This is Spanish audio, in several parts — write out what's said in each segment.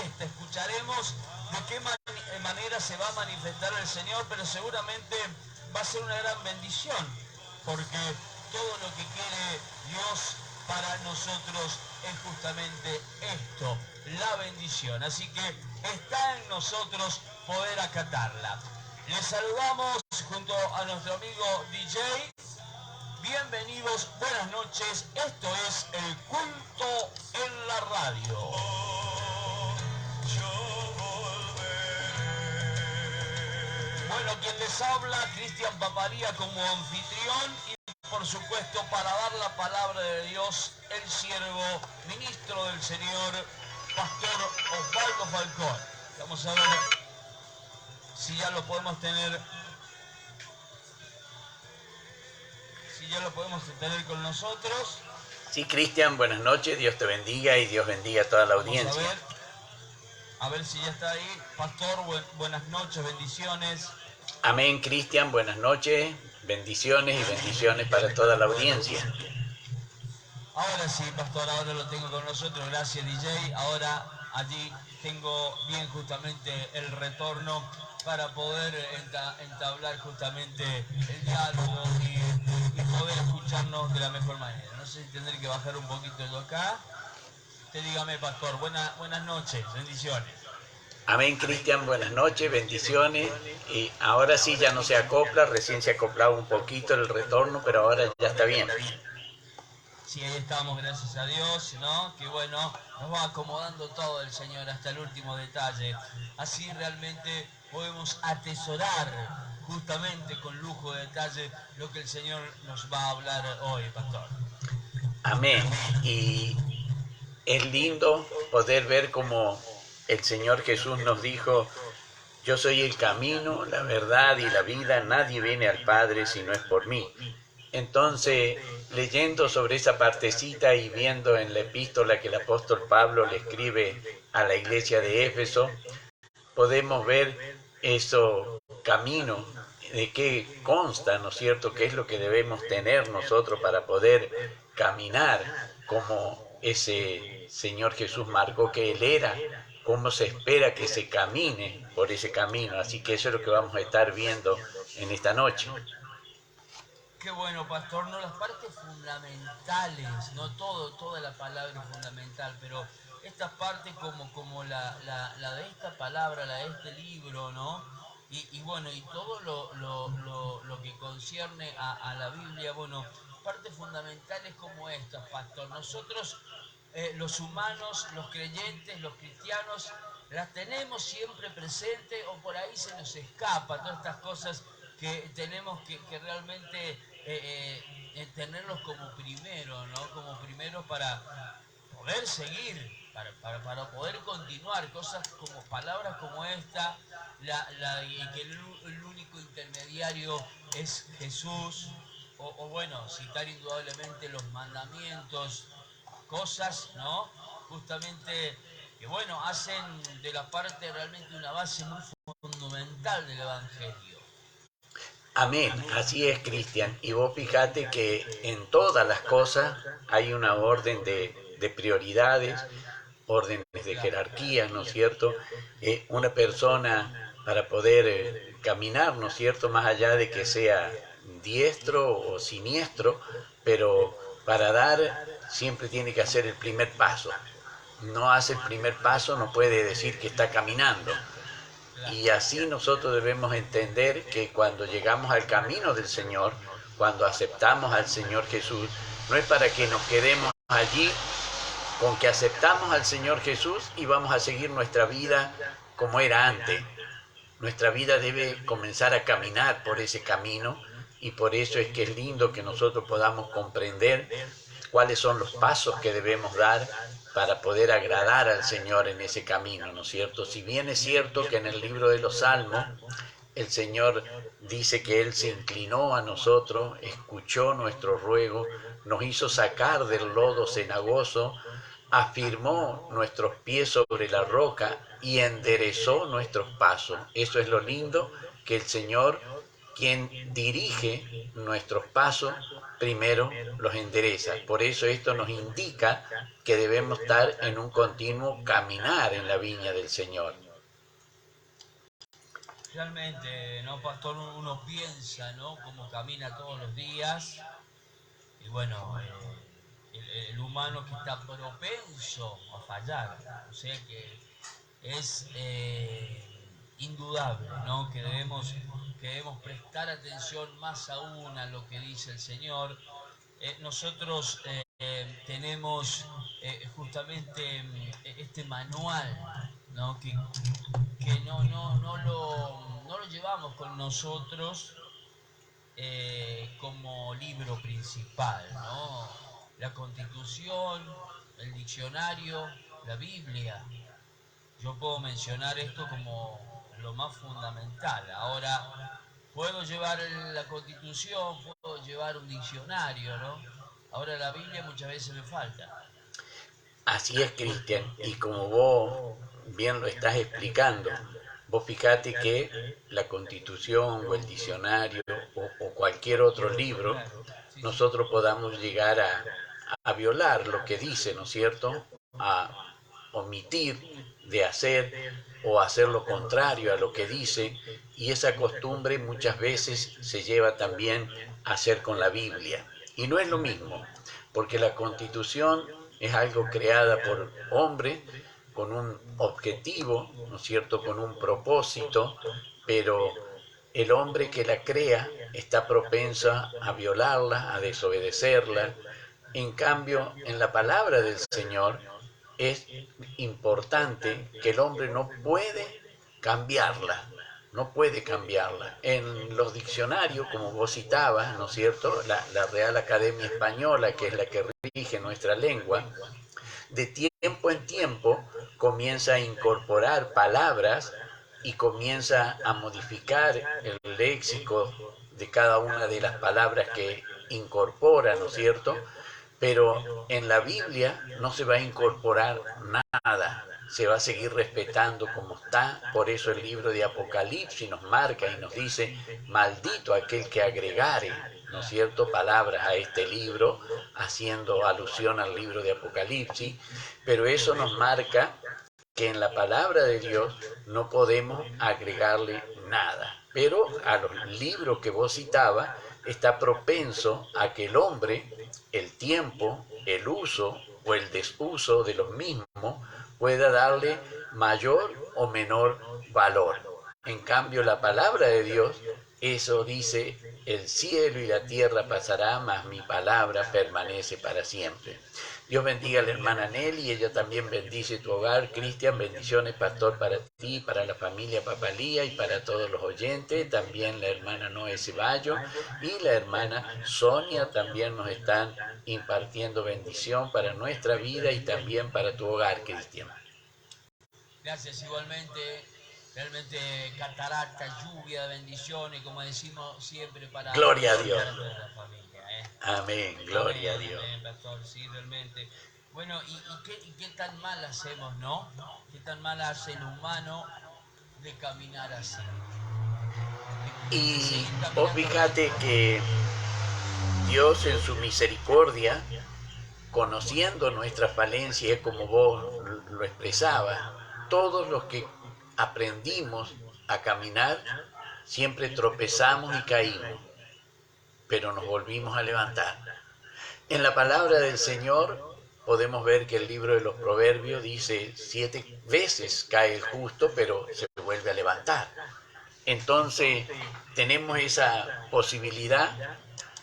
fiesta, escucharemos de qué manera se va a manifestar el Señor, pero seguramente va a ser una gran bendición, porque todo lo que quiere Dios para nosotros es justamente esto, la bendición. Así que está en nosotros poder acatarla. Les saludamos junto a nuestro amigo DJ. Bienvenidos, buenas noches. Esto es El Culto en la Radio. Bueno, quien les habla, Cristian Paparía como anfitrión y por supuesto para dar la palabra de Dios, el siervo, ministro del Señor, Pastor Osvaldo Falcón. Vamos a ver si ya lo podemos tener. Si ya lo podemos tener con nosotros. Sí, Cristian, buenas noches, Dios te bendiga y Dios bendiga a toda la audiencia. A ver si ya está ahí. Pastor, buenas noches, bendiciones. Amén, Cristian, buenas noches, bendiciones y bendiciones para toda la audiencia. Ahora sí, Pastor, ahora lo tengo con nosotros, gracias DJ. Ahora allí tengo bien justamente el retorno para poder entablar justamente el diálogo y poder escucharnos de la mejor manera. No sé si tendré que bajar un poquito yo acá. Usted dígame, Pastor, buenas noches, bendiciones. Amén, Cristian, buenas noches, bendiciones. Y ahora sí ya no se acopla, recién se acoplaba un poquito el retorno, pero ahora ya está bien. Sí, ahí estamos, gracias a Dios, ¿no? Que bueno, nos va acomodando todo el Señor hasta el último detalle. Así realmente podemos atesorar justamente con lujo de detalle lo que el Señor nos va a hablar hoy, Pastor. Amén. Y es lindo poder ver como el Señor Jesús nos dijo: yo soy el camino, la verdad y la vida, nadie viene al Padre si no es por mí. Entonces, leyendo sobre esa partecita y viendo en la epístola que el apóstol Pablo le escribe a la iglesia de Éfeso, podemos ver eso camino, de qué consta, ¿no es cierto?, qué es lo que debemos tener nosotros para poder caminar como ese Señor Jesús marcó que Él era, cómo se espera que se camine por ese camino. Así que eso es lo que vamos a estar viendo en esta noche. Qué bueno, Pastor, no las partes fundamentales, no toda la palabra es fundamental, pero esta parte como la de esta palabra, la de este libro, ¿no? Y bueno, y todo lo que concierne a la Biblia, bueno, partes fundamentales como estas, Pastor. Nosotros, los humanos, los creyentes, los cristianos, las tenemos siempre presentes o por ahí se nos escapa todas estas cosas que tenemos que realmente tenerlos como primero, ¿no? Como primero para poder seguir, para poder continuar, cosas como palabras como esta, que el único intermediario es Jesús, o bueno, citar indudablemente los mandamientos, cosas, ¿no? Justamente que bueno, hacen de la parte realmente una base muy fundamental del Evangelio. Amén, así es, Cristian. Y vos fíjate que en todas las cosas hay una orden de prioridades, órdenes de jerarquía, ¿no es cierto? Una persona para poder caminar, ¿no es cierto?, más allá de que sea diestro o siniestro, pero para dar siempre tiene que hacer el primer paso. No hace el primer paso, no puede decir que está caminando. Y así nosotros debemos entender que cuando llegamos al camino del Señor, cuando aceptamos al Señor Jesús, no es para que nos quedemos allí con que aceptamos al Señor Jesús y vamos a seguir nuestra vida como era antes. Nuestra vida debe comenzar a caminar por ese camino y por eso es que es lindo que nosotros podamos comprender cuáles son los pasos que debemos dar para poder agradar al Señor en ese camino, ¿no es cierto? Si bien es cierto que en el libro de los Salmos el Señor dice que Él se inclinó a nosotros, escuchó nuestro ruego, nos hizo sacar del lodo cenagoso, afirmó nuestros pies sobre la roca y enderezó nuestros pasos. Eso es lo lindo, que el Señor, quien dirige nuestros pasos, primero los endereza. Por eso esto nos indica que debemos estar en un continuo caminar en la viña del Señor. Realmente, ¿no, pastor? Uno piensa, ¿no? Cómo camina todos los días. Y bueno, el humano que está propenso a fallar. O sea que es indudable, ¿no? Que debemos prestar atención más aún a lo que dice el Señor. Nosotros tenemos justamente este manual, ¿no? Que no lo llevamos con nosotros como libro principal, ¿no? La Constitución, el diccionario, la Biblia. Yo puedo mencionar esto como lo más fundamental. Ahora, puedo llevar la Constitución, puedo llevar un diccionario, ¿no? Ahora la Biblia muchas veces me falta. Así es, Cristian, y como vos bien lo estás explicando, vos fíjate que la Constitución o el diccionario o cualquier otro libro, nosotros podamos llegar a violar lo que dice, ¿no es cierto? A omitir de hacer o hacer lo contrario a lo que dice, y esa costumbre muchas veces se lleva también a hacer con la Biblia. Y no es lo mismo, porque la Constitución es algo creada por hombre con un objetivo, ¿no es cierto?, con un propósito, pero el hombre que la crea está propenso a violarla, a desobedecerla. En cambio, en la palabra del Señor es importante que el hombre no puede cambiarla, no puede cambiarla. En los diccionarios, como vos citabas, ¿no es cierto?, la Real Academia Española, que es la que rige nuestra lengua, de tiempo en tiempo comienza a incorporar palabras y comienza a modificar el léxico de cada una de las palabras que incorpora, ¿no es cierto? Pero en la Biblia no se va a incorporar nada, se va a seguir respetando como está. Por eso el libro de Apocalipsis nos marca y nos dice, maldito aquel que agregare, ¿no es cierto?, palabras a este libro, haciendo alusión al libro de Apocalipsis. Pero eso nos marca que en la palabra de Dios no podemos agregarle nada. Pero a los libros que vos citabas, está propenso a que el hombre, el tiempo, el uso o el desuso de los mismos pueda darle mayor o menor valor. En cambio, la palabra de Dios, eso dice, el cielo y la tierra pasará, mas mi palabra permanece para siempre. Dios bendiga a la hermana Nelly, ella también bendice tu hogar. Cristian, bendiciones, pastor, para ti, para la familia Papalía y para todos los oyentes. También la hermana Noé Ceballo y la hermana Sonia también nos están impartiendo bendición para nuestra vida y también para tu hogar, Cristian. Gracias igualmente. Realmente catarata, lluvia de bendiciones, como decimos siempre, para Gloria a Dios. toda la familia. Amén, gloria Amén, a Dios. amén, pastor, sí, realmente. Bueno, ¿y qué tan mal hacemos, no? ¿Qué tan mal hace el humano de caminar así? Y vos fíjate que Dios en su misericordia, conociendo nuestras falencias, como vos lo expresabas, todos los que aprendimos a caminar, siempre tropezamos y caímos, pero nos volvimos a levantar. En la palabra del Señor podemos ver que el libro de los Proverbios dice 7 veces cae el justo, pero se vuelve a levantar. Entonces tenemos esa posibilidad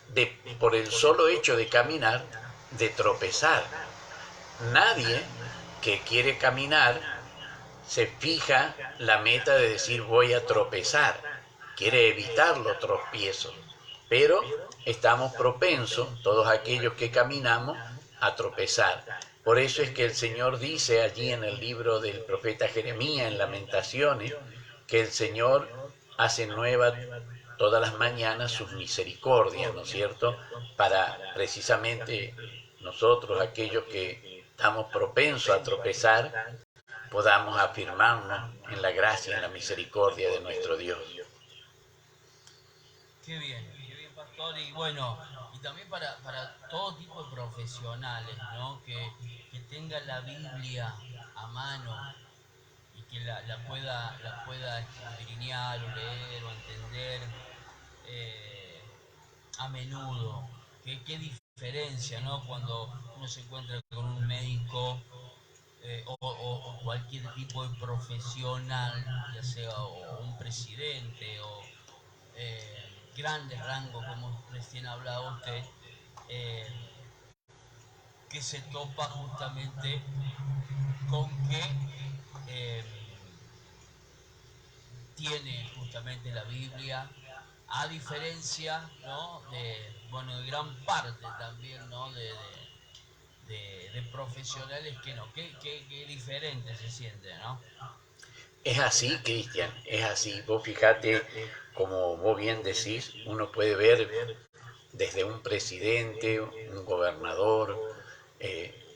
de, por el solo hecho de caminar, de tropezar. Nadie que quiere caminar se fija la meta de decir voy a tropezar, quiere evitar los tropiezos, pero estamos propensos, todos aquellos que caminamos, a tropezar. Por eso es que el Señor dice allí en el libro del profeta Jeremías, en Lamentaciones, que el Señor hace nueva todas las mañanas sus misericordias, ¿no es cierto? Para precisamente nosotros, aquellos que estamos propensos a tropezar, podamos afirmarnos en la gracia y en la misericordia de nuestro Dios. Qué bien, pastor. Y bueno, y y también para todo tipo de profesionales, ¿no? Que tengan la Biblia a mano y que la pueda escudriñar o leer o entender eh, a menudo. Qué diferencia, ¿no? Cuando uno se encuentra con un médico o cualquier tipo de profesional, ya sea o un presidente o grandes rangos, como recién hablaba usted, eh, que se topa justamente con que eh, tiene justamente la Biblia, a diferencia, ¿no? Bueno, de gran parte también, ¿no? De profesionales que no, que diferente se siente, ¿no? Es así, Cristian, es así. Vos fijate, como vos bien decís, uno puede ver desde un presidente, un gobernador,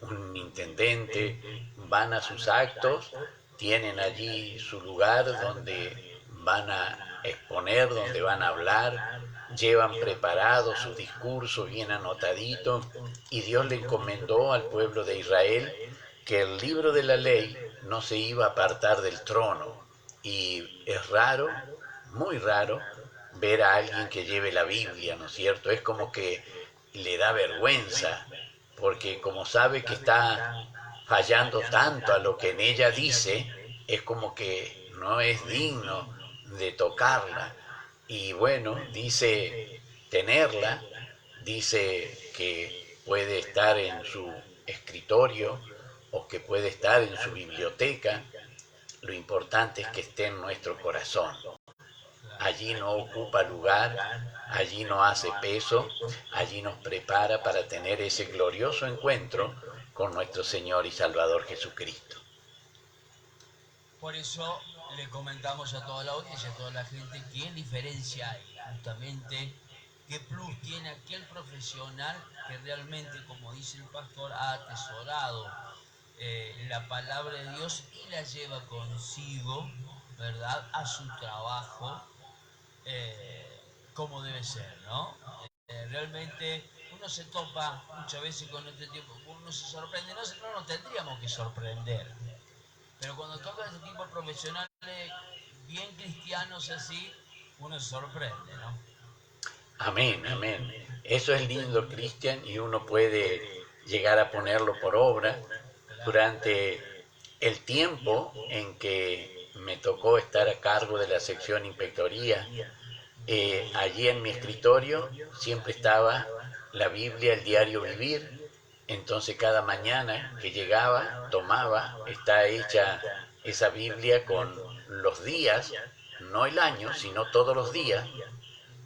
un intendente, van a sus actos, tienen allí su lugar donde van a exponer, donde van a hablar, llevan preparado su discurso bien anotadito, y Dios le encomendó al pueblo de Israel que el libro de la ley no se iba a apartar del trono. Y es raro, muy raro, ver a alguien que lleve la Biblia, ¿no es cierto? Es como que le da vergüenza, porque como sabe que está fallando tanto a lo que en ella dice, es como que no es digno de tocarla. Y bueno, dice tenerla, dice que puede estar en su escritorio o que puede estar en su biblioteca. Lo importante es que esté en nuestro corazón. Allí no ocupa lugar, allí no hace peso, allí nos prepara para tener ese glorioso encuentro con nuestro Señor y Salvador Jesucristo. Por eso le comentamos a toda la audiencia, a toda la gente, qué diferencia hay justamente, qué plus tiene aquel profesional que realmente, como dice el pastor, ha atesorado la palabra de Dios y la lleva consigo, ¿verdad?, a su trabajo, como debe ser, ¿no? Realmente uno se topa muchas veces con este tipo, uno se sorprende, no nos tendríamos que sorprender, pero cuando toca ese tipo de profesionales bien cristianos así, uno se sorprende, ¿no? Amén, amén. Eso es lindo, Cristian, y uno puede llegar a ponerlo por obra Claro. durante el tiempo en que me tocó estar a cargo de la sección inspectoría. Allí en mi escritorio siempre estaba la Biblia, el diario vivir. Entonces cada mañana que llegaba, tomaba, está hecha esa Biblia con los días, no el año, sino todos los días,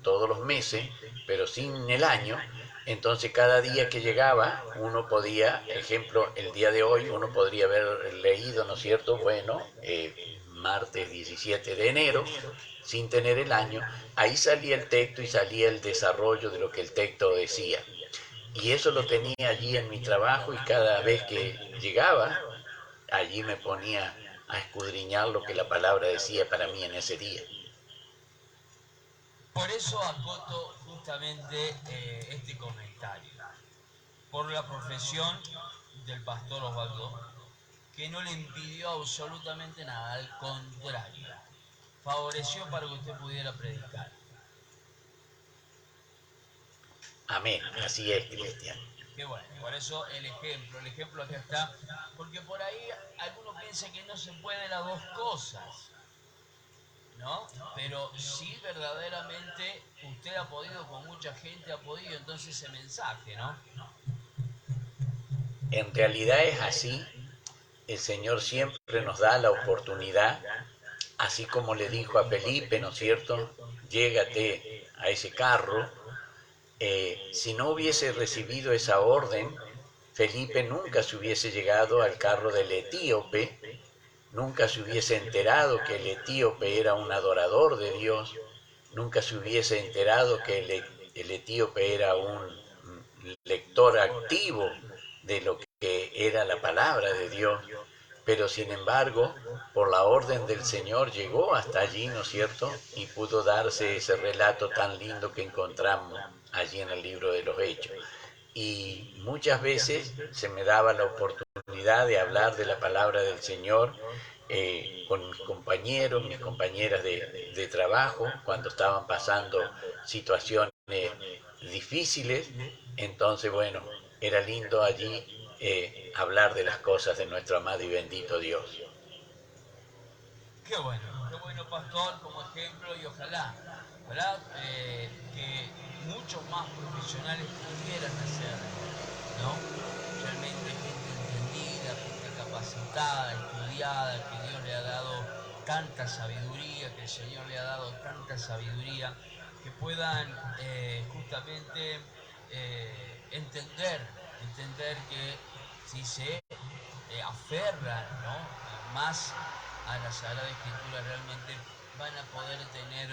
todos los meses, pero sin el año. Entonces cada día que llegaba uno podía, ejemplo, el día de hoy uno podría haber leído, ¿no es cierto? Bueno, martes 17 de enero, sin tener el año, ahí salía el texto y salía el desarrollo de lo que el texto decía. Y eso lo tenía allí en mi trabajo, y cada vez que llegaba, allí me ponía a escudriñar lo que la palabra decía para mí en ese día. Por eso acoto justamente este comentario, por la profesión del pastor Osvaldo, que no le impidió absolutamente nada, al contrario, favoreció para que usted pudiera predicar. Amén, así es, Cristian. Qué bueno, por eso el ejemplo acá está, porque por ahí algunos piensan que no se puede las dos cosas, ¿no? Pero sí verdaderamente usted ha podido, con mucha gente ha podido, entonces ese mensaje, ¿no? En realidad es así. El Señor siempre nos da la oportunidad, así como le dijo a Felipe, ¿no es cierto? Llégate a ese carro. Si no hubiese recibido esa orden, Felipe nunca se hubiese llegado al carro del etíope, nunca se hubiese enterado que el etíope era un adorador de Dios, nunca se hubiese enterado que el etíope era un lector activo de lo que era la palabra de Dios. Pero sin embargo, por la orden del Señor llegó hasta allí, ¿no es cierto? Y pudo darse ese relato tan lindo que encontramos allí en el libro de los Hechos. Y muchas veces se me daba la oportunidad de hablar de la palabra del Señor con mis compañeros, mis compañeras de trabajo, cuando estaban pasando situaciones difíciles. Entonces, bueno, era lindo allí hablar de las cosas de nuestro amado y bendito Dios. Qué bueno, pastor, como ejemplo, y ojalá, ¿verdad? Que muchos más profesionales pudieran hacerlo, ¿no? Realmente gente entendida, gente capacitada, estudiada, que Dios le ha dado tanta sabiduría, que el Señor le ha dado tanta sabiduría, que puedan justamente entender que si se aferran, ¿no? Más a la Sagrada Escritura realmente van a poder tener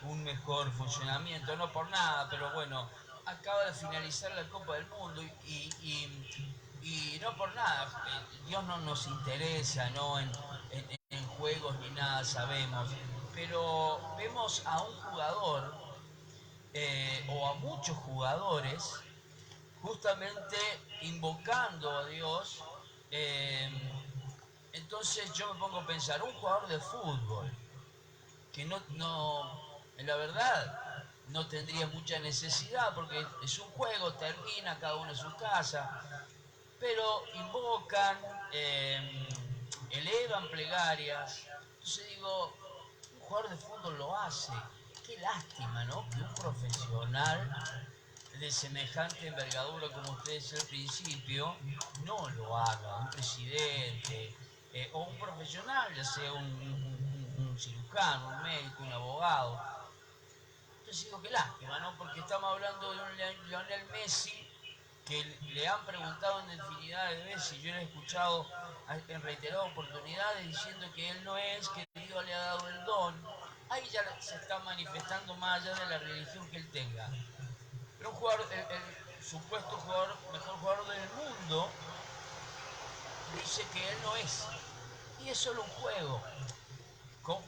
un mejor funcionamiento, no por nada, pero bueno, acaba de finalizar la Copa del Mundo y no por nada, Dios no nos interesa, ¿no? En juegos ni nada, sabemos, pero vemos a un jugador o a muchos jugadores justamente invocando a Dios. eh, entonces yo me pongo a pensar, un jugador de fútbol que la verdad, no tendría mucha necesidad porque es un juego, termina cada uno en su casa, pero invocan, elevan plegarias. Entonces digo, un jugador de fútbol lo hace. Qué lástima, ¿no? Que un profesional de semejante envergadura como usted decía al principio, no lo haga. Un presidente o un profesional, ya sea un cirujano, un médico, un abogado. Entonces digo, qué lástima, ¿no? Porque estamos hablando de un Lionel Messi que le han preguntado en infinidad de veces, y yo le he escuchado en reiteradas oportunidades diciendo que él no es, que Dios le ha dado el don. Ahí ya se está manifestando más allá de la religión que él tenga. Pero un jugador, el supuesto jugador, mejor jugador del mundo, dice que él no es. Y es solo un juego.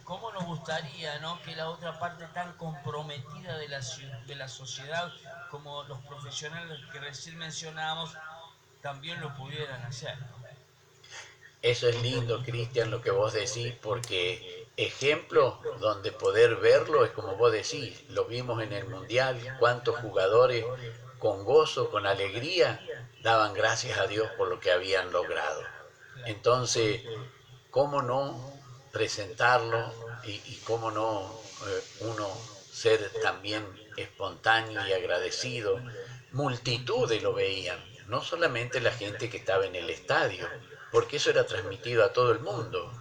¿Cómo nos gustaría, ¿no? Que la otra parte tan comprometida de la sociedad como los profesionales que recién mencionamos también lo pudieran hacer? Eso es lindo, Cristian, lo que vos decís, porque ejemplo donde poder verlo es como vos decís, lo vimos en el Mundial, cuántos jugadores con gozo, con alegría, daban gracias a Dios por lo que habían logrado. Entonces, ¿cómo no presentarlo y cómo no uno ser también espontáneo y agradecido? Multitudes lo veían, no solamente la gente que estaba en el estadio, porque eso era transmitido a todo el mundo,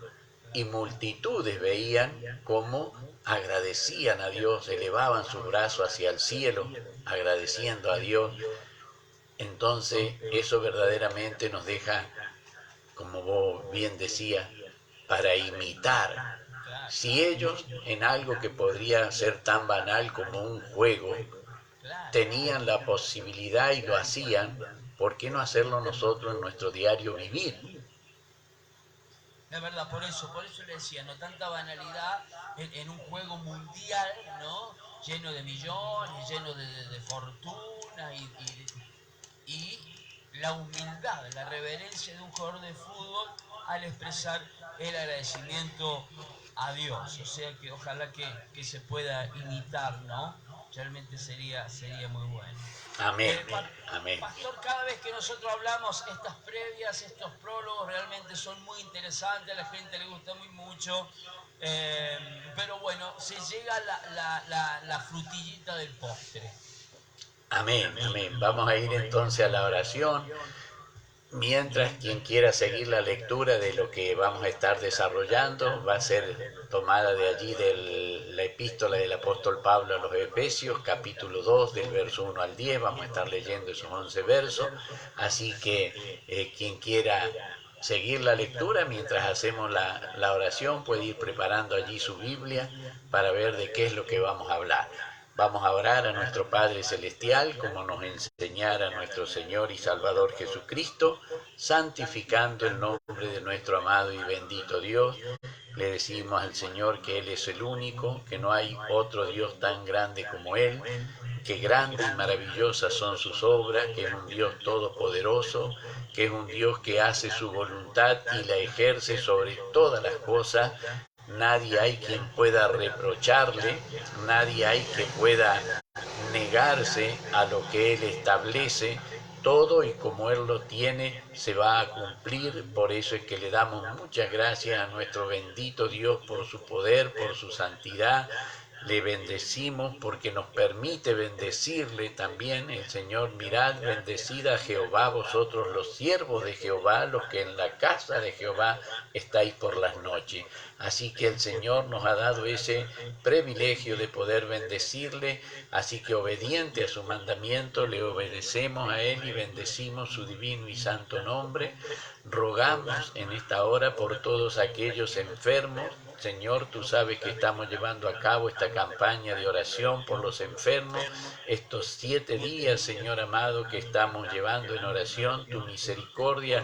y multitudes veían cómo agradecían a Dios, elevaban sus brazos hacia el cielo, agradeciendo a Dios. Entonces eso verdaderamente nos deja, como vos bien decías, para imitar. Si ellos en algo que podría ser tan banal como un juego tenían la posibilidad y lo hacían, ¿por qué no hacerlo nosotros en nuestro diario vivir? Es verdad, por eso le decía, no tanta banalidad en un juego mundial, ¿no? Lleno de millones, lleno de fortuna y la humildad, la reverencia de un jugador de fútbol al expresar el agradecimiento a Dios. O sea que ojalá que se pueda imitar, ¿no? Realmente sería muy bueno. Amén, amén. Pastor, cada vez que nosotros hablamos, estas previas, estos prólogos realmente son muy interesantes, a la gente le gusta muy mucho, pero bueno, se llega la frutillita del postre. Amén, amén. Vamos a ir entonces a la oración. Mientras quien quiera seguir la lectura de lo que vamos a estar desarrollando va a ser tomada de allí de la epístola del apóstol Pablo a los Efesios, capítulo 2, del verso 1 al 10. Vamos a estar leyendo esos 11 versos. Así que quien quiera seguir la lectura mientras hacemos la oración puede ir preparando allí su Biblia para ver de qué es lo que vamos a hablar. Vamos a orar a nuestro Padre Celestial como nos enseñara nuestro Señor y Salvador Jesucristo, santificando el nombre de nuestro amado y bendito Dios. Le decimos al Señor que Él es el único, que no hay otro Dios tan grande como Él. que grandes y maravillosas son sus obras, que es un Dios todopoderoso, que es un Dios que hace su voluntad y la ejerce sobre todas las cosas. Nadie hay quien pueda reprocharle, nadie hay que pueda negarse a lo que Él establece. Todo y como Él lo tiene se va a cumplir. Por eso es que le damos muchas gracias a nuestro bendito Dios por su poder, por su santidad. Le bendecimos porque nos permite bendecirle también el Señor. Mirad, bendecid a Jehová vosotros los siervos de Jehová, los que en la casa de Jehová estáis por las noches. Así que el Señor nos ha dado ese privilegio de poder bendecirle, así que obediente a su mandamiento le obedecemos a Él y bendecimos su divino y santo nombre. Rogamos en esta hora por todos aquellos enfermos. Señor, tú sabes que estamos llevando a cabo esta campaña de oración por los enfermos. Estos 7 días, Señor amado, que estamos llevando en oración, tu misericordia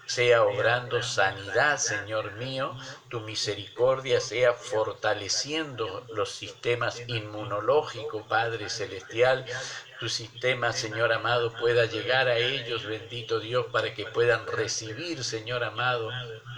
sea obrando sanidad, Señor mío. Tu misericordia sea fortaleciendo los sistemas inmunológicos, Padre Celestial. Tu sistema, Señor amado, pueda llegar a ellos, bendito Dios, para que puedan recibir, Señor amado,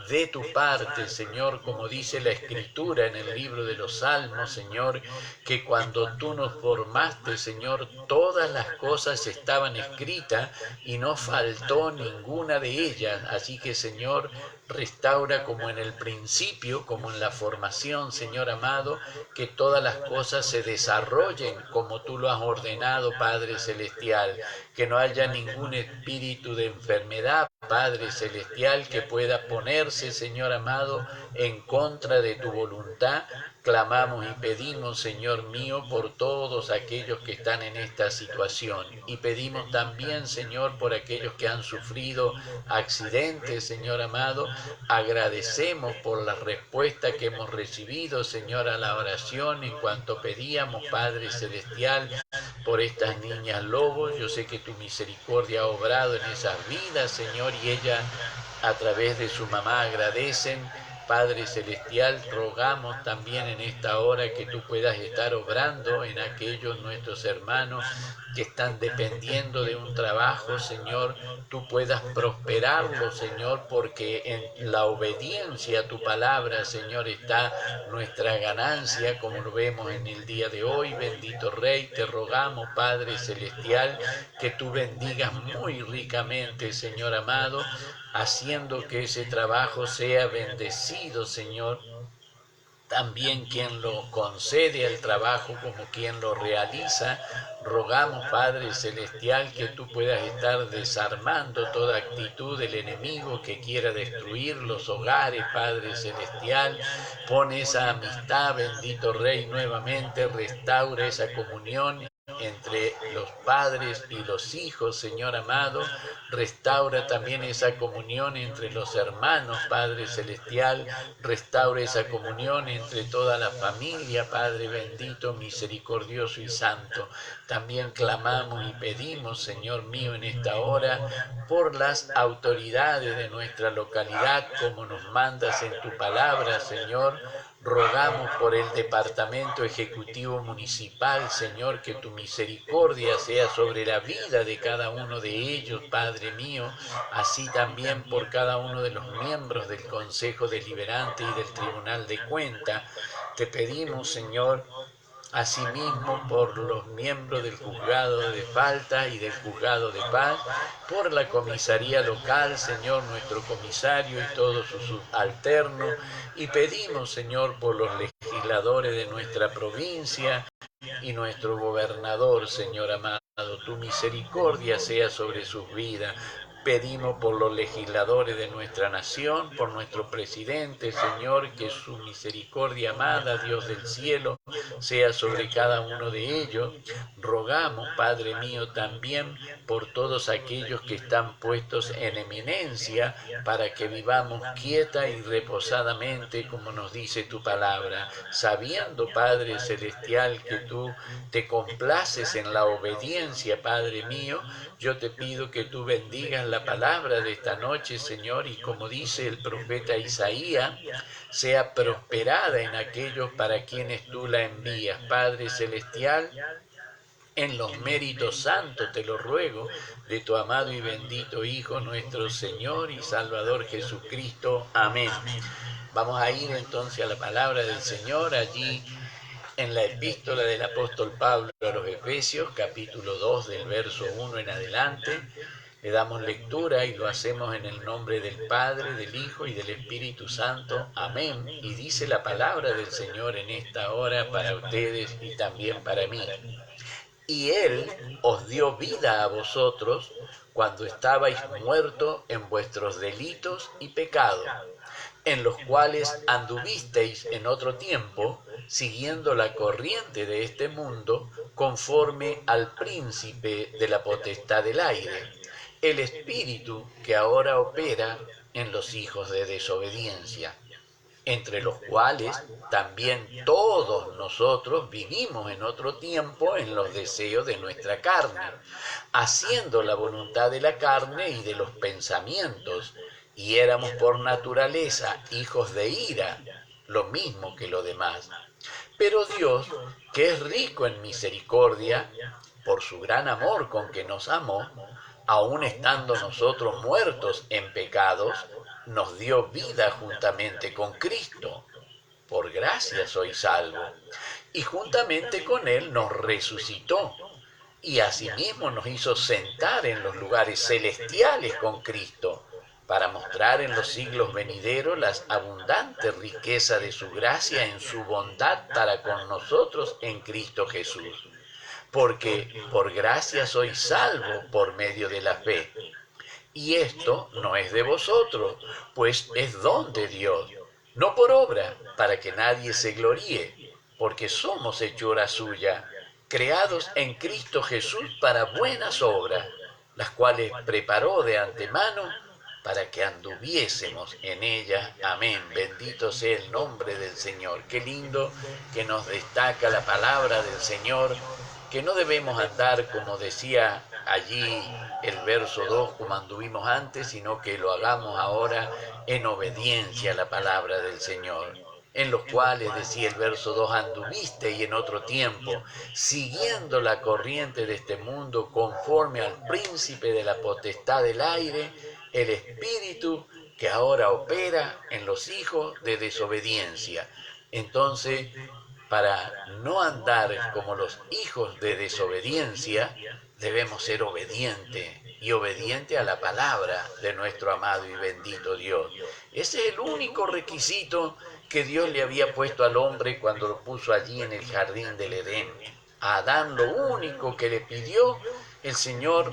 de tu parte, Señor, como dice la Escritura en el libro de los Salmos, Señor, que cuando tú nos formaste, Señor, todas las cosas estaban escritas y no faltó ninguna de ellas. Así que, Señor, restaura como en el principio, como en la formación, Señor amado, que todas las cosas se desarrollen como tú lo has ordenado, Padre Celestial, que no haya ningún espíritu de enfermedad, Padre Celestial, que pueda ponerse, Señor amado, en contra de tu voluntad. Clamamos y pedimos, Señor mío, por todos aquellos que están en esta situación. Y pedimos también, Señor, por aquellos que han sufrido accidentes, Señor amado. Agradecemos por la respuesta que hemos recibido, Señor, a la oración en cuanto pedíamos, Padre Celestial, por estas niñas lobos. Yo sé que tu misericordia ha obrado en esas vidas, Señor, y ellas a través de su mamá agradecen. Padre Celestial, rogamos también en esta hora que tú puedas estar obrando en aquellos nuestros hermanos que están dependiendo de un trabajo, Señor. Tú puedas prosperarlo, Señor, porque en la obediencia a tu palabra, Señor, está nuestra ganancia, como lo vemos en el día de hoy. Bendito Rey, te rogamos, Padre Celestial, que tú bendigas muy ricamente, Señor amado, haciendo que ese trabajo sea bendecido, Señor. También quien lo concede al trabajo como quien lo realiza. Rogamos, Padre Celestial, que tú puedas estar desarmando toda actitud del enemigo que quiera destruir los hogares, Padre Celestial. Pon esa amistad, bendito Rey, nuevamente, restaura esa comunión entre los padres y los hijos, Señor amado. Restaura también esa comunión entre los hermanos, Padre Celestial. Restaura esa comunión entre toda la familia, Padre bendito, misericordioso y santo. También clamamos y pedimos, Señor mío, en esta hora por las autoridades de nuestra localidad, como nos mandas en tu palabra, Señor. Rogamos por el Departamento Ejecutivo Municipal, Señor, que tu misericordia sea sobre la vida de cada uno de ellos, Padre mío, así también por cada uno de los miembros del Consejo Deliberante y del Tribunal de Cuentas. Te pedimos, Señor, asimismo por los miembros del Juzgado de Falta y del Juzgado de Paz, por la comisaría local, Señor, nuestro comisario y todos sus subalternos, y pedimos, Señor, por los legisladores de nuestra provincia y nuestro gobernador, Señor amado, tu misericordia sea sobre sus vidas. Pedimos por los legisladores de nuestra nación, por nuestro presidente, Señor, que su misericordia amada, Dios del cielo, sea sobre cada uno de ellos. Rogamos, Padre mío, también por todos aquellos que están puestos en eminencia, para que vivamos quieta y reposadamente, como nos dice tu palabra, sabiendo, Padre celestial, que tú te complaces en la obediencia, Padre mío. Yo te pido que tú bendigas la palabra de esta noche, Señor, y como dice el profeta Isaías, sea prosperada en aquellos para quienes tú la envías. Padre celestial, en los méritos santos, te lo ruego, de tu amado y bendito Hijo, nuestro Señor y Salvador Jesucristo. Amén. Vamos a ir entonces a la palabra del Señor, allí en la epístola del apóstol Pablo a los Efesios, capítulo 2, del verso 1 en adelante. Le damos lectura y lo hacemos en el nombre del Padre, del Hijo y del Espíritu Santo. Amén. Y dice la palabra del Señor en esta hora para ustedes y también para mí. Y Él os dio vida a vosotros cuando estabais muertos en vuestros delitos y pecados, en los cuales anduvisteis en otro tiempo, siguiendo la corriente de este mundo, conforme al príncipe de la potestad del aire, el espíritu que ahora opera en los hijos de desobediencia, entre los cuales también todos nosotros vivimos en otro tiempo en los deseos de nuestra carne, haciendo la voluntad de la carne y de los pensamientos, y éramos por naturaleza hijos de ira, lo mismo que los demás. Pero Dios, que es rico en misericordia, por su gran amor con que nos amó, aun estando nosotros muertos en pecados, nos dio vida juntamente con Cristo. Por gracia soy salvo. Y juntamente con Él nos resucitó. Y asimismo nos hizo sentar en los lugares celestiales con Cristo, para mostrar en los siglos venideros las abundantes riquezas de su gracia en su bondad para con nosotros en Cristo Jesús. Porque por gracia sois salvo por medio de la fe. Y esto no es de vosotros, pues es don de Dios, no por obra, para que nadie se gloríe, porque somos hechura suya, creados en Cristo Jesús para buenas obras, las cuales preparó de antemano para que anduviésemos en ellas. Amén. Bendito sea el nombre del Señor. Qué lindo que nos destaca la palabra del Señor, que no debemos andar, como decía allí el verso 2, como anduvimos antes, sino que lo hagamos ahora en obediencia a la palabra del Señor, en los cuales, decía el verso 2, anduviste y en otro tiempo, siguiendo la corriente de este mundo, conforme al príncipe de la potestad del aire, el espíritu que ahora opera en los hijos de desobediencia. Entonces, para no andar como los hijos de desobediencia, debemos ser obedientes y obedientes a la palabra de nuestro amado y bendito Dios. Ese es el único requisito que Dios le había puesto al hombre cuando lo puso allí en el jardín del Edén. A Adán lo único que le pidió, el Señor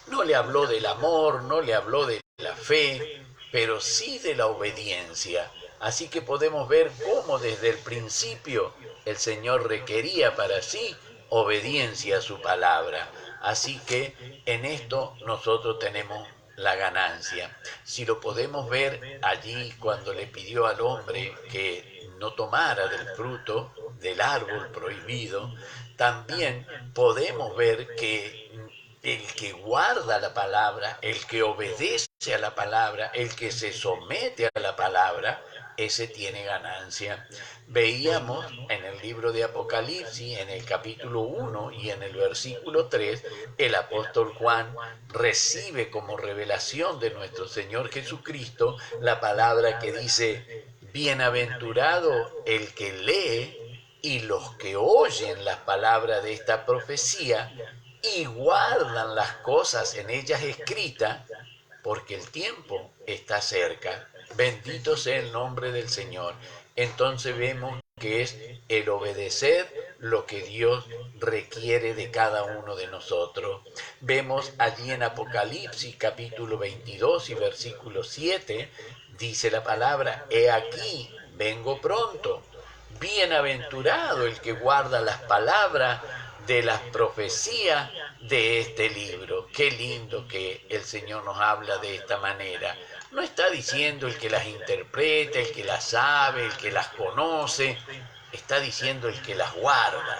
no le habló del amor, no le habló de la fe, pero sí de la obediencia. Así que podemos ver cómo desde el principio el Señor requería para sí obediencia a su palabra. Así que en esto nosotros tenemos la ganancia. Si lo podemos ver allí cuando le pidió al hombre que no tomara del fruto del árbol prohibido, también podemos ver que el que guarda la palabra, el que obedece a la palabra, el que se somete a la palabra, ese tiene ganancia. Veíamos en el libro de Apocalipsis, en el capítulo 1 y en el versículo 3, el apóstol Juan recibe como revelación de nuestro Señor Jesucristo la palabra que dice: bienaventurado el que lee y los que oyen las palabras de esta profecía y guardan las cosas en ellas escritas, porque el tiempo está cerca. Bendito sea el nombre del Señor. Entonces vemos que es el obedecer lo que Dios requiere de cada uno de nosotros. Vemos allí en Apocalipsis capítulo 22 y versículo 7, dice la palabra: he aquí, vengo pronto. Bienaventurado el que guarda las palabras de las profecías de este libro. Qué lindo que el Señor nos habla de esta manera. No está diciendo el que las interpreta, el que las sabe, el que las conoce. Está diciendo el que las guarda.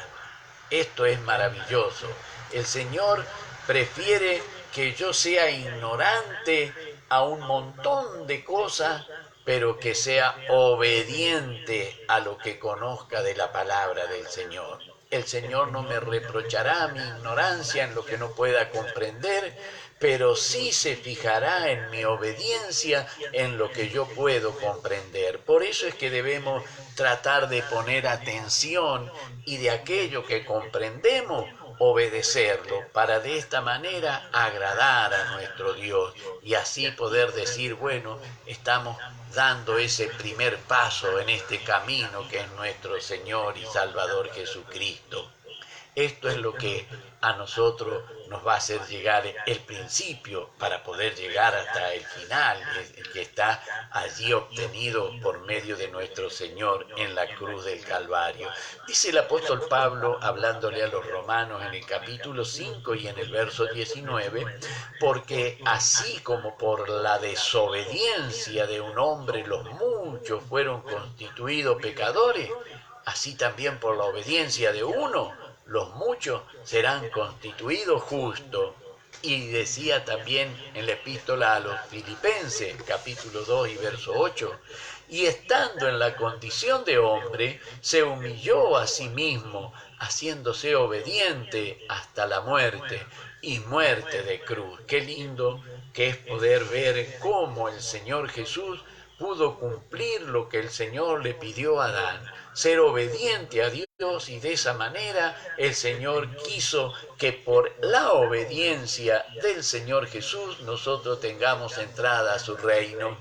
Esto es maravilloso. El Señor prefiere que yo sea ignorante a un montón de cosas, pero que sea obediente a lo que conozca de la palabra del Señor. el Señor no me reprochará mi ignorancia en lo que no pueda comprender, pero sí se fijará en mi obediencia en lo que yo puedo comprender. Por eso es que debemos tratar de poner atención y de aquello que comprendemos, obedecerlo, para de esta manera agradar a nuestro Dios y así poder decir, bueno, estamos dando ese primer paso en este camino que es nuestro Señor y Salvador Jesucristo. Esto es lo que a nosotros nos va a hacer llegar el principio para poder llegar hasta el final, el que está allí obtenido por medio de nuestro Señor en la cruz del Calvario. Dice el apóstol Pablo, hablándole a los romanos en el capítulo 5 y en el verso 19, porque así como por la desobediencia de un hombre los muchos fueron constituidos pecadores, así también por la obediencia de uno los muchos serán constituidos justos. Y decía también en la epístola a los Filipenses, capítulo 2 y verso 8, y estando en la condición de hombre, se humilló a sí mismo, haciéndose obediente hasta la muerte, y muerte de cruz. Qué lindo que es poder ver cómo el Señor Jesús pudo cumplir lo que el Señor le pidió a Adán, ser obediente a Dios, y de esa manera el Señor quiso que por la obediencia del Señor Jesús nosotros tengamos entrada a su reino,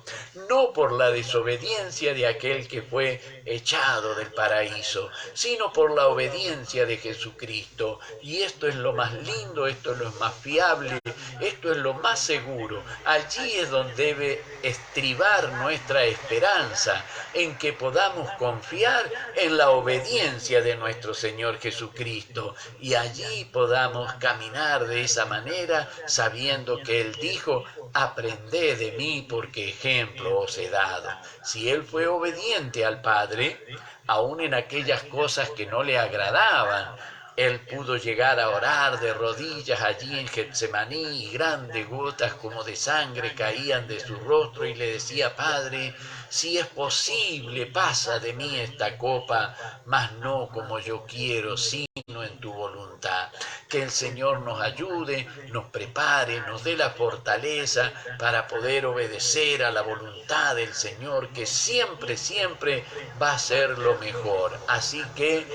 no por la desobediencia de aquel que fue echado del paraíso, sino por la obediencia de Jesucristo. Y esto es lo más lindo, esto es lo más fiable, esto es lo más seguro. Allí es donde debe estribar nuestra esperanza, en que podamos confiar en la obediencia de nuestro Señor Jesucristo y allí podamos caminar de esa manera, sabiendo que Él dijo: aprended de mí porque ejemplo os he dado. Si Él fue obediente al Padre, aun en aquellas cosas que no le agradaban, Él pudo llegar a orar de rodillas allí en Getsemaní y grandes gotas como de sangre caían de su rostro y le decía: Padre, si es posible, pasa de mí esta copa, mas no como yo quiero, sino en tu voluntad. Que el Señor nos ayude, nos prepare, nos dé la fortaleza para poder obedecer a la voluntad del Señor, que siempre, siempre va a ser lo mejor. Así que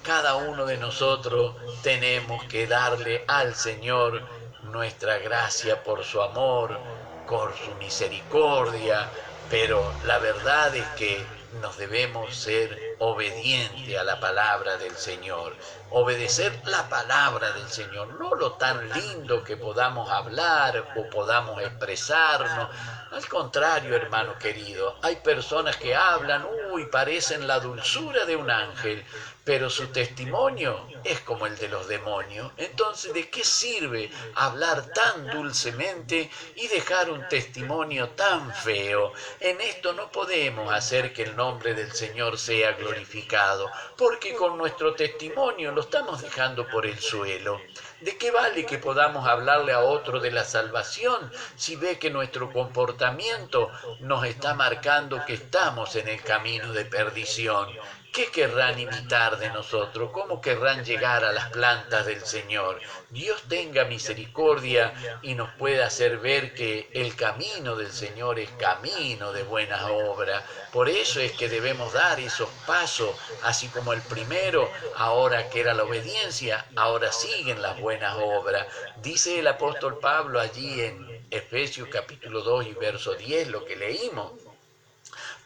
cada uno de nosotros tenemos que darle al Señor nuestra gracia por su amor, por su misericordia, pero la verdad es que nos debemos ser obedientes a la palabra del Señor, obedecer la palabra del Señor, no lo tan lindo que podamos hablar o podamos expresarnos. Al contrario, hermano querido, hay personas que hablan, parecen la dulzura de un ángel, pero su testimonio es como el de los demonios. Entonces, ¿de qué sirve hablar tan dulcemente y dejar un testimonio tan feo? En esto no podemos hacer que el nombre del Señor sea glorificado, porque con nuestro testimonio lo estamos dejando por el suelo. ¿De qué vale que podamos hablarle a otro de la salvación si ve que nuestro comportamiento nos está marcando que estamos en el camino de perdición? ¿Qué querrán imitar de nosotros? ¿Cómo querrán llegar a las plantas del Señor? Dios tenga misericordia y nos pueda hacer ver que el camino del Señor es camino de buenas obras. Por eso es que debemos dar esos pasos, así como el primero, ahora que era la obediencia, ahora siguen las buenas obras. Dice el apóstol Pablo allí en Efesios capítulo 2 y verso 10, lo que leímos: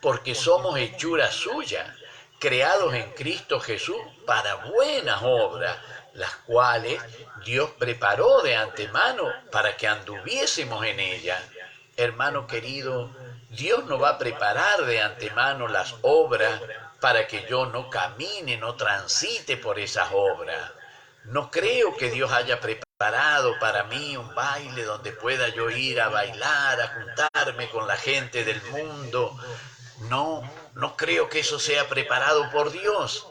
porque somos hechura suya, creados en Cristo Jesús para buenas obras, las cuales Dios preparó de antemano para que anduviésemos en ellas. Hermano querido, Dios nos va a preparar de antemano las obras para que yo no camine, no transite por esas obras. No creo que Dios haya preparado para mí un baile donde pueda yo ir a bailar, a juntarme con la gente del mundo. No creo que eso sea preparado por Dios.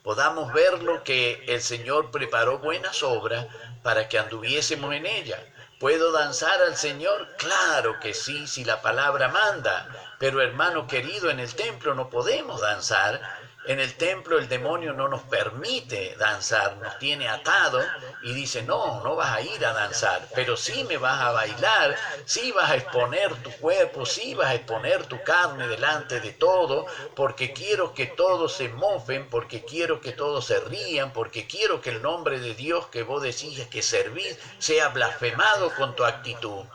Podamos verlo que el Señor preparó buenas obras para que anduviésemos en ellas. ¿Puedo danzar al Señor? Claro que sí, si la palabra manda. Pero hermano querido, en el templo no podemos danzar. En el templo el demonio no nos permite danzar, nos tiene atado y dice, no, no vas a ir a danzar, pero sí me vas a bailar, sí vas a exponer tu cuerpo, sí vas a exponer tu carne delante de todo, porque quiero que todos se mofen, porque quiero que todos se rían, porque quiero que el nombre de Dios que vos decís que servís sea blasfemado con tu actitud.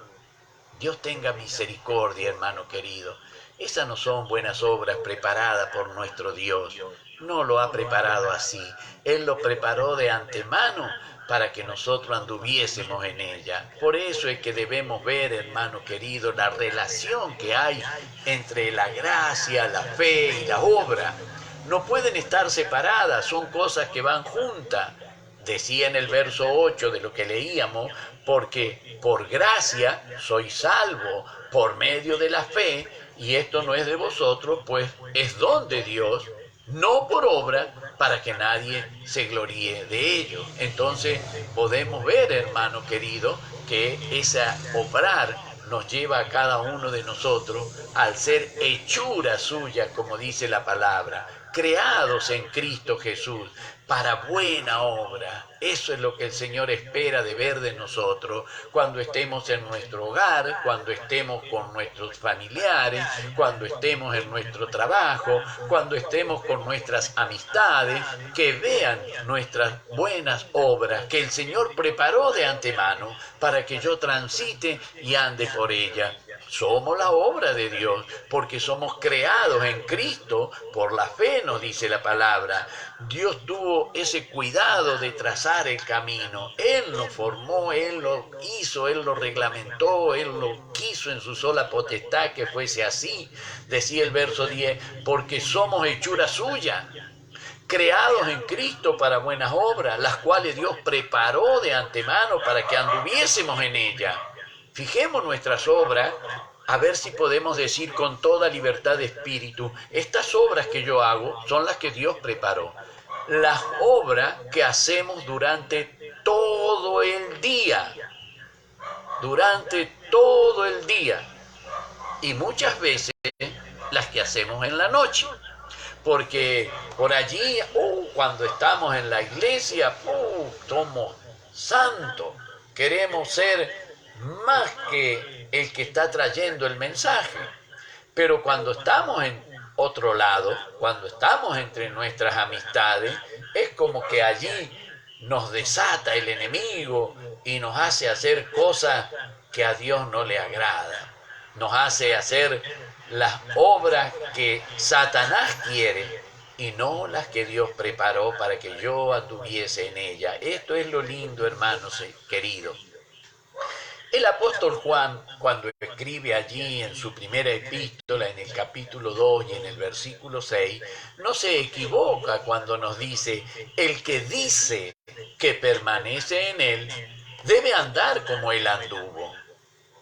Dios tenga misericordia, hermano querido. Esas no son buenas obras preparadas por nuestro Dios. No lo ha preparado así. Él lo preparó de antemano para que nosotros anduviésemos en ella. Por eso es que debemos ver, hermano querido, la relación que hay entre la gracia, la fe y la obra. No pueden estar separadas, son cosas que van juntas. Decía en el verso 8 de lo que leíamos, porque por gracia soy salvo por medio de la fe, y esto no es de vosotros, pues es don de Dios, no por obra, para que nadie se gloríe de ello. Entonces podemos ver, hermano querido, que esa obrar nos lleva a cada uno de nosotros al ser hechura suya, como dice la palabra, creados en Cristo Jesús para buena obra. Eso es lo que el Señor espera de ver de nosotros cuando estemos en nuestro hogar, cuando estemos con nuestros familiares, cuando estemos en nuestro trabajo, cuando estemos con nuestras amistades, que vean nuestras buenas obras que el Señor preparó de antemano para que yo transite y ande por ella. Somos la obra de Dios, porque somos creados en Cristo por la fe, nos dice la palabra. Dios tuvo ese cuidado de trazar el camino. Él nos formó, Él lo hizo, Él lo reglamentó, Él lo quiso en su sola potestad que fuese así. Decía el verso 10, porque somos hechura suya, creados en Cristo para buenas obras, las cuales Dios preparó de antemano para que anduviésemos en ellas. Fijemos nuestras obras, a ver si podemos decir con toda libertad de espíritu, estas obras que yo hago son las que Dios preparó. Las obras que hacemos durante todo el día, y muchas veces las que hacemos en la noche. Porque por allí, cuando estamos en la iglesia, somos santos, queremos ser más que el que está trayendo el mensaje. Pero cuando estamos en otro lado, cuando estamos entre nuestras amistades, es como que allí nos desata el enemigo y nos hace hacer cosas que a Dios no le agrada. Nos hace hacer las obras que Satanás quiere y no las que Dios preparó para que yo anduviese en ella. Esto es lo lindo, hermanos queridos. El apóstol Juan, cuando escribe allí en su primera epístola, en el capítulo 2 y en el versículo 6, no se equivoca cuando nos dice, el que dice que permanece en él, debe andar como él anduvo.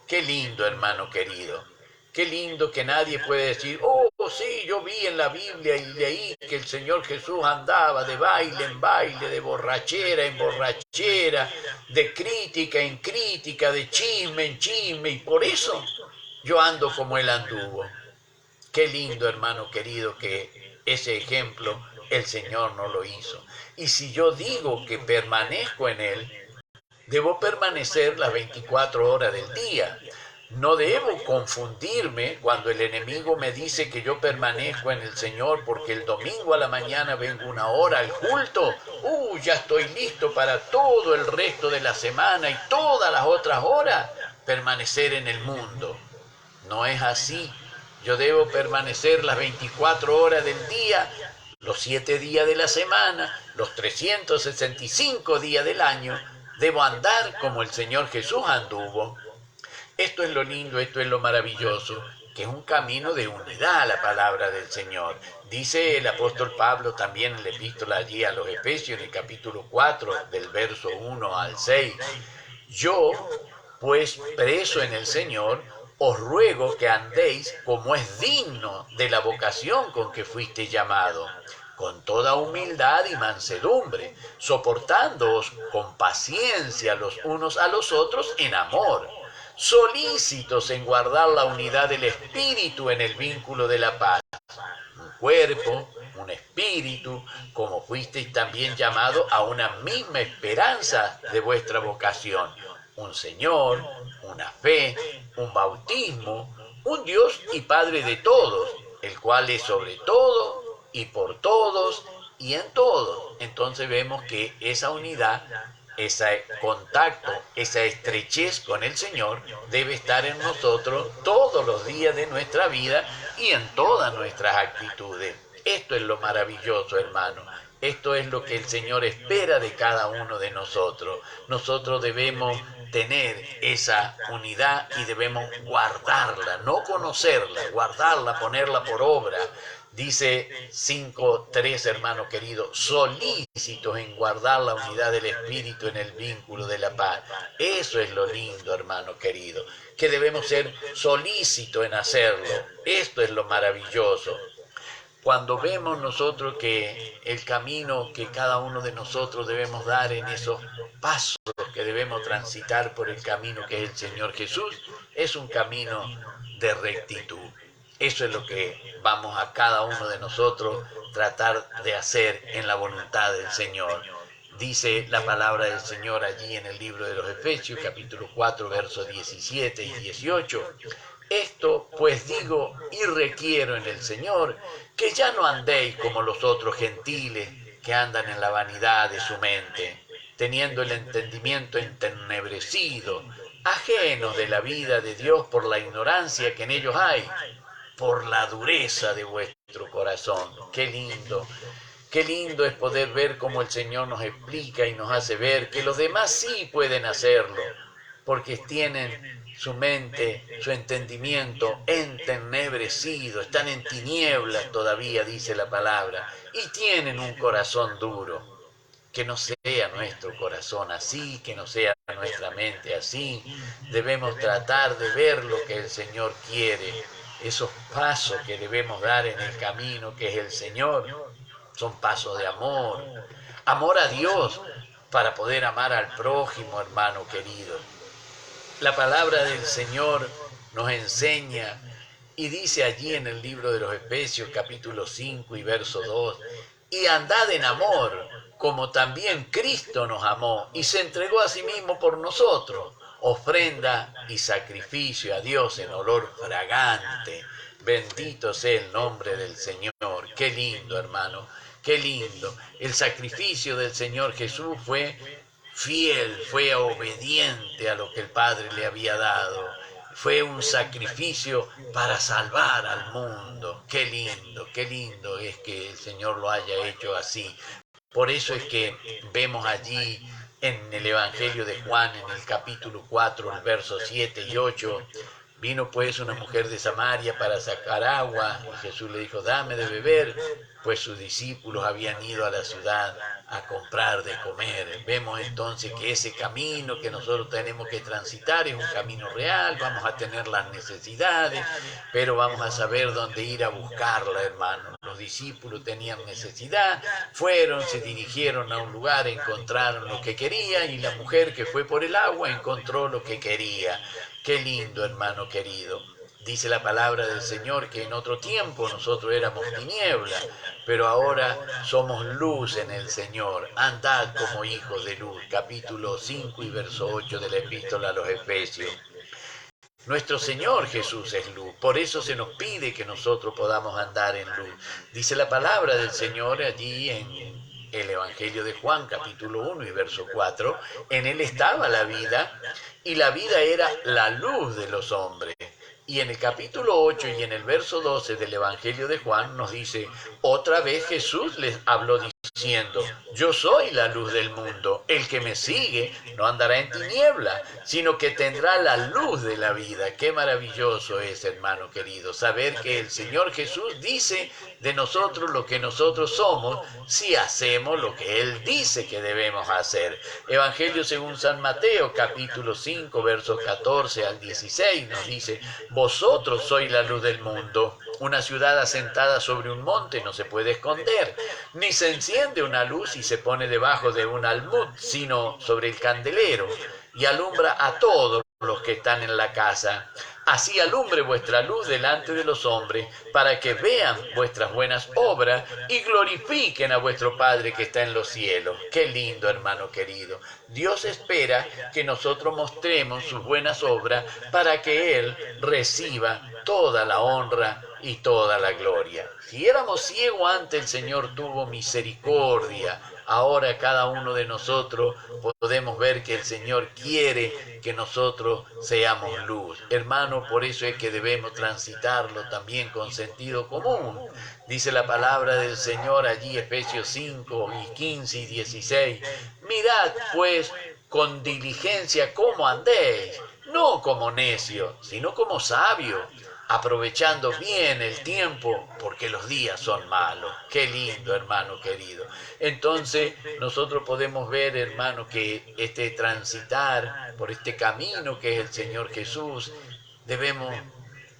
Qué lindo, hermano querido. Qué lindo que nadie puede decir, sí, yo vi en la Biblia y leí que el Señor Jesús andaba de baile en baile, de borrachera en borrachera, de crítica en crítica, de chisme en chisme, y por eso yo ando como Él anduvo. Qué lindo, hermano querido, que ese ejemplo el Señor no lo hizo. Y si yo digo que permanezco en Él, debo permanecer las 24 horas del día. No debo confundirme cuando el enemigo me dice que yo permanezco en el Señor porque el domingo a la mañana vengo 1 hora al culto. Ya estoy listo para todo el resto de la semana y todas las otras horas permanecer en el mundo. No es así. Yo debo permanecer las 24 horas del día, los 7 días de la semana, los 365 días del año. Debo andar como el Señor Jesús anduvo. Esto es lo lindo, esto es lo maravilloso, que es un camino de unidad a la palabra del Señor. Dice el apóstol Pablo también en la epístola allí a los Efesios, en el capítulo 4, del verso 1 al 6. Yo, pues preso en el Señor, os ruego que andéis como es digno de la vocación con que fuiste llamado, con toda humildad y mansedumbre, soportándoos con paciencia los unos a los otros en amor, solícitos en guardar la unidad del Espíritu en el vínculo de la paz. Un cuerpo, un espíritu, como fuisteis también llamados a una misma esperanza de vuestra vocación, un Señor, una fe, un bautismo, un Dios y Padre de todos, el cual es sobre todo y por todos y en todos. Entonces vemos que esa unidad, ese contacto, esa estrechez con el Señor debe estar en nosotros todos los días de nuestra vida y en todas nuestras actitudes. Esto es lo maravilloso, hermano. Esto es lo que el Señor espera de cada uno de nosotros. Nosotros debemos tener esa unidad y debemos guardarla, no conocerla, guardarla, ponerla por obra. Dice 5:3, hermano querido, solícitos en guardar la unidad del Espíritu en el vínculo de la paz. Eso es lo lindo, hermano querido, que debemos ser solícitos en hacerlo. Esto es lo maravilloso. Cuando vemos nosotros que el camino que cada uno de nosotros debemos dar en esos pasos que debemos transitar por el camino que es el Señor Jesús, es un camino de rectitud. Eso es lo que vamos a cada uno de nosotros tratar de hacer en la voluntad del Señor. Dice la palabra del Señor allí en el libro de los Efesios, capítulo 4, versos 17 y 18. Esto pues digo y requiero en el Señor, que ya no andéis como los otros gentiles que andan en la vanidad de su mente, teniendo el entendimiento entenebrecido, ajenos de la vida de Dios por la ignorancia que en ellos hay, por la dureza de vuestro corazón. Qué lindo es poder ver cómo el Señor nos explica y nos hace ver que los demás sí pueden hacerlo, porque tienen su mente, su entendimiento entenebrecido, están en tinieblas todavía, dice la palabra, y tienen un corazón duro. Que no sea nuestro corazón así, que no sea nuestra mente así. Debemos tratar de ver lo que el Señor quiere. Esos pasos que debemos dar en el camino que es el Señor son pasos de amor. Amor a Dios para poder amar al prójimo, hermano querido. La palabra del Señor nos enseña y dice allí en el libro de los Efesios, capítulo 5 y verso 2, y andad en amor, como también Cristo nos amó y se entregó a sí mismo por nosotros, ofrenda y sacrificio a Dios en olor fragante. Bendito sea el nombre del Señor. Qué lindo, hermano, qué lindo. El sacrificio del Señor Jesús fue fiel, fue obediente a lo que el Padre le había dado. Fue un sacrificio para salvar al mundo. Qué lindo es que el Señor lo haya hecho así. Por eso es que vemos allí en el Evangelio de Juan, en el capítulo 4, el verso 7 y 8, vino pues una mujer de Samaria para sacar agua, y Jesús le dijo, dame de beber, pues sus discípulos habían ido a la ciudad a comprar de comer. Vemos entonces que ese camino que nosotros tenemos que transitar es un camino real, vamos a tener las necesidades, pero vamos a saber dónde ir a buscarla, hermano. Los discípulos tenían necesidad, fueron, se dirigieron a un lugar, encontraron lo que querían, y la mujer que fue por el agua encontró lo que quería. Qué lindo, hermano querido. Dice la palabra del Señor que en otro tiempo nosotros éramos tiniebla, pero ahora somos luz en el Señor. Andad como hijos de luz. Capítulo 5 y verso 8 de la epístola a los Efesios. Nuestro Señor Jesús es luz, por eso se nos pide que nosotros podamos andar en luz. Dice la palabra del Señor allí en el Evangelio de Juan, capítulo 1 y verso 4, en él estaba la vida, y la vida era la luz de los hombres. Y en el capítulo 8 y en el verso 12 del Evangelio de Juan nos dice, otra vez Jesús les habló diciendo, yo soy la luz del mundo, el que me sigue no andará en tiniebla, sino que tendrá la luz de la vida. Qué maravilloso es, hermano querido, saber que el Señor Jesús dice de nosotros lo que nosotros somos si hacemos lo que Él dice que debemos hacer. Evangelio según San Mateo, capítulo 5, versos 14 al 16, nos dice, vosotros sois la luz del mundo. Una ciudad asentada sobre un monte no se puede esconder, ni se enciende una luz y se pone debajo de un almud, sino sobre el candelero, y alumbra a todos los que están en la casa. Así alumbre vuestra luz delante de los hombres, para que vean vuestras buenas obras y glorifiquen a vuestro Padre que está en los cielos. Qué lindo, hermano querido. Dios espera que nosotros mostremos sus buenas obras para que Él reciba toda la honra y toda la gloria. Si éramos ciegos antes, el Señor tuvo misericordia. Ahora cada uno de nosotros podemos ver que el Señor quiere que nosotros seamos luz. Hermano, por eso es que debemos transitarlo también con sentido común. Dice la palabra del Señor allí, Efesios 5 y 15 y 16. Mirad pues con diligencia cómo andéis, no como necios, sino como sabios, aprovechando bien el tiempo, porque los días son malos. Qué lindo, hermano querido. Entonces, nosotros podemos ver, hermano, que este transitar por este camino que es el Señor Jesús, debemos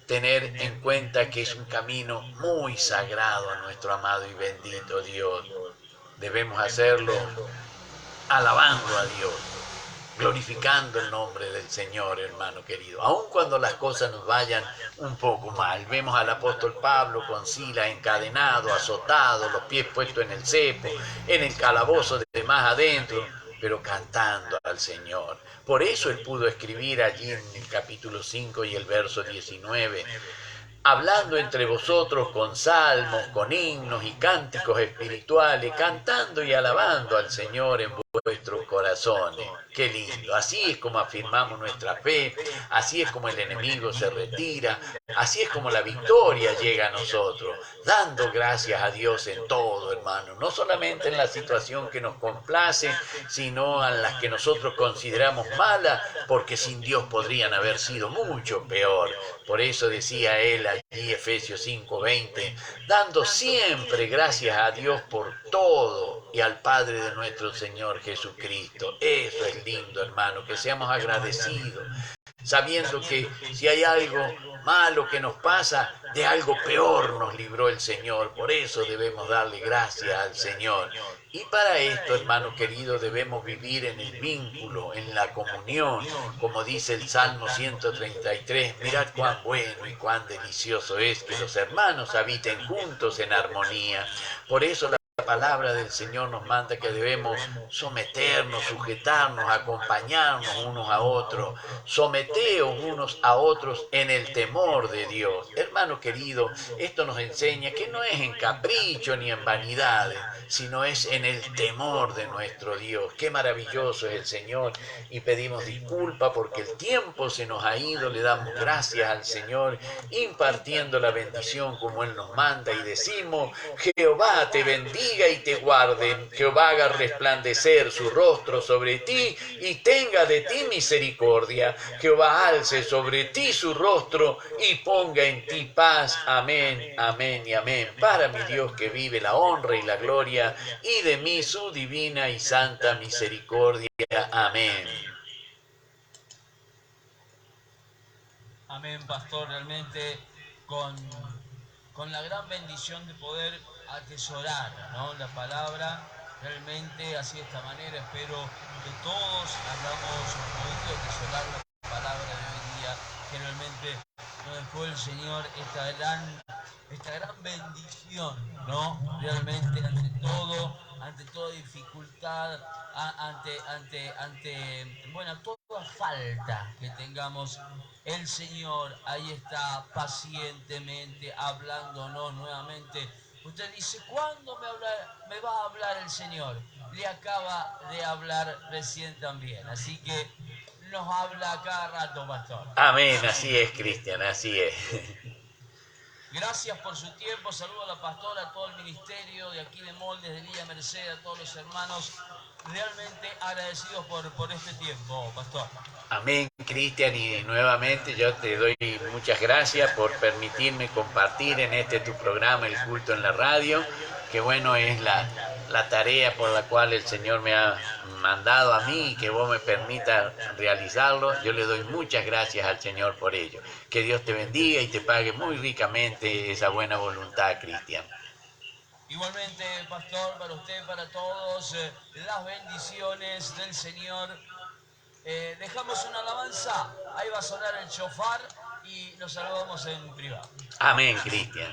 tener en cuenta que es un camino muy sagrado a nuestro amado y bendito Dios. Debemos hacerlo alabando a Dios, glorificando el nombre del Señor, hermano querido. Aun cuando las cosas nos vayan un poco mal. Vemos al apóstol Pablo con Silas encadenado, azotado, los pies puestos en el cepo, en el calabozo de más adentro, pero cantando al Señor. Por eso él pudo escribir allí en el capítulo 5 y el verso 19, hablando entre vosotros con salmos, con himnos y cánticos espirituales, cantando y alabando al Señor en vuestros corazones. Qué lindo. Así es como afirmamos nuestra fe, así es como el enemigo se retira, así es como la victoria llega a nosotros, dando gracias a Dios en todo, hermano, no solamente en la situación que nos complace, sino en las que nosotros consideramos malas, porque sin Dios podrían haber sido mucho peor. Por eso decía él allí, Efesios 5:20, dando siempre gracias a Dios por todo y al Padre de nuestro Señor Jesucristo. Eso es lindo, hermano, que seamos agradecidos, sabiendo que si hay algo malo que nos pasa, de algo peor nos libró el Señor. Por eso debemos darle gracias al Señor. Y para esto, hermano querido, debemos vivir en el vínculo, en la comunión, como dice el Salmo 133, mirad cuán bueno y cuán delicioso es que los hermanos habiten juntos en armonía. Por eso la palabra del Señor nos manda que debemos someternos, sujetarnos, acompañarnos unos a otros, someteos unos a otros en el temor de Dios. Hermano querido, esto nos enseña que no es en capricho ni en vanidades, sino es en el temor de nuestro Dios. Qué maravilloso es el Señor, y pedimos disculpa porque el tiempo se nos ha ido. Le damos gracias al Señor, impartiendo la bendición como Él nos manda, y decimos: Jehová te bendiga y te guarde, Jehová haga resplandecer su rostro sobre ti y tenga de ti misericordia, Jehová alce sobre ti su rostro y ponga en ti paz. Amén, amén y amén. Para mi Dios que vive la honra y la gloria, y de mí su divina y santa misericordia. Amén. Amén, pastor, realmente con la gran bendición de poder atesorar, ¿no?, la palabra. Realmente así de esta manera espero que todos hayamos podido atesorar la palabra de hoy día, que realmente nos dejó el Señor esta gran bendición, ¿no? Realmente ante toda dificultad, bueno, toda falta que tengamos, el Señor ahí está pacientemente hablándonos nuevamente. Usted dice: ¿cuándo me va a hablar el Señor? Le acaba de hablar recién también. Así que nos habla cada rato, pastor. Amén, así es, Cristian, así es. Gracias por su tiempo. Saludo a la pastora, a todo el ministerio de aquí de Moldes, de Villa Merced, a todos los hermanos. Realmente agradecidos por este tiempo, pastor. Amén, Cristian, y nuevamente yo te doy muchas gracias por permitirme compartir en este tu programa, El Culto en la Radio. Que bueno es la tarea por la cual el Señor me ha mandado a mí, y que vos me permitas realizarlo. Yo le doy muchas gracias al Señor por ello. Que Dios te bendiga y te pague muy ricamente esa buena voluntad, Cristian. Igualmente, pastor, para usted, para todos, las bendiciones del Señor. Dejamos una alabanza, ahí va a sonar el shofar, y nos saludamos en privado. Amén, Cristian.